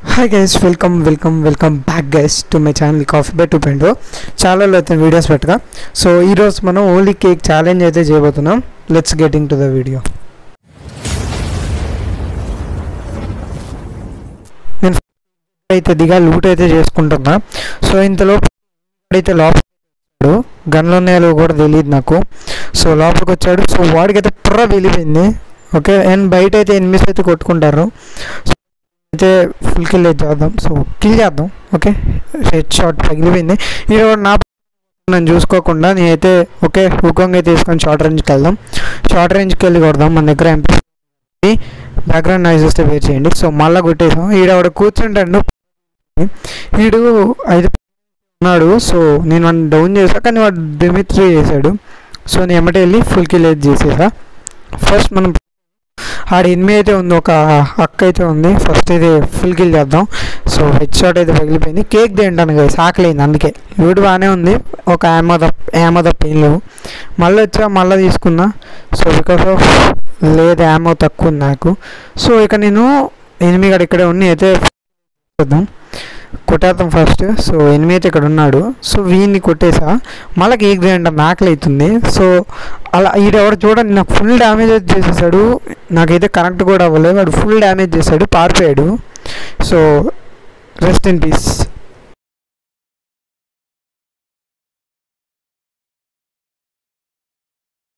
Hi guys, welcome back guys to my channel coffee by 2.0. చాలా అయితే videos పెట్టగా. So ఈరోజు మనం ఓన్లీ కేక్ ఛాలెంజ్ అయితే చేయబోతున్నాం. Let's getting to the video. నేను అయితే లూట్ అయితే చేసుకుంటున్నా. సో ఇంతలో అయితే లోపల గన్లు ఉన్నాయో కూడా తెలియదు నాకు. సో లోపలికి వచ్చాడు. సో వాడికైతే పుర్ర వెళ్ళిపోయింది. ఓకే, అండ్ బయట అయితే ఎనిమిస్ అయితే కొట్టుకుంటారు. అయితే ఫుల్ కిల్ అయితే చేద్దాం. సో కిల్ చేద్దాం. ఓకే, హెడ్ షాట్ పగిలిపోయింది. ఈరోజు నన్ను చూసుకోకుండా నేనైతే ఓకే హుకంగా అయితే తీసుకొని షార్ట్ రేంజ్కి వెళ్దాం. షార్ట్ రేంజ్కి వెళ్ళి కొడదాం. మన దగ్గర ఎంపీ బ్యాక్గ్రౌండ్ నాయిస్ వస్తే వేర్ చేయండి. సో మళ్ళీ కొట్టేసాం. ఈడ కూర్చుంటాడు. వీడు 5 ఉన్నాడు. సో నేను వాడిని డౌన్ చేసా, కానీ వాడు డిమిట్రీ చేశాడు. సో నేను ఎమ్మటే వెళ్ళి ఫుల్ కిల్ అయితే చేసేసా. ఫస్ట్ మనం ఆడ ఎనిమిది అయితే ఉంది, ఒక అక్క అయితే ఉంది. ఫస్ట్ అయితే ఫుల్ కిల్ చేద్దాం. సో హెడ్ షాట్ అయితే పగిలిపోయింది. కేక్ తింటాను కదా, సాకలేంది. అందుకే వీడు బాగానే ఉంది. ఒక యామో తప్ప ఏం లేవు. మళ్ళీ వచ్చా, మళ్ళీ తీసుకున్నా. సో బికాస్ ఆఫ్ లేదు, యామో తక్కువ ఉంది నాకు. సో ఇక నేను ఎనిమిది గడ ఇక్కడే ఉన్ని అయితే చూద్దాం, కొట్టేద్దాం ఫస్ట్. సో ఎనిమిది అయితే ఇక్కడ ఉన్నాడు. సో వీడిని కొట్టేసా. మళ్ళీ కేక్ తింటాను, ఆకలి అవుతుంది. సో అలా ఈడెవరు చూడండి, నాకు ఫుల్ డ్యామేజ్ అయితే చేసేసాడు. నాకైతే కనెక్ట్ కూడా అవ్వలేదు. వాడు ఫుల్ డ్యామేజ్ చేశాడు, పారిపోయాడు. So rest in peace.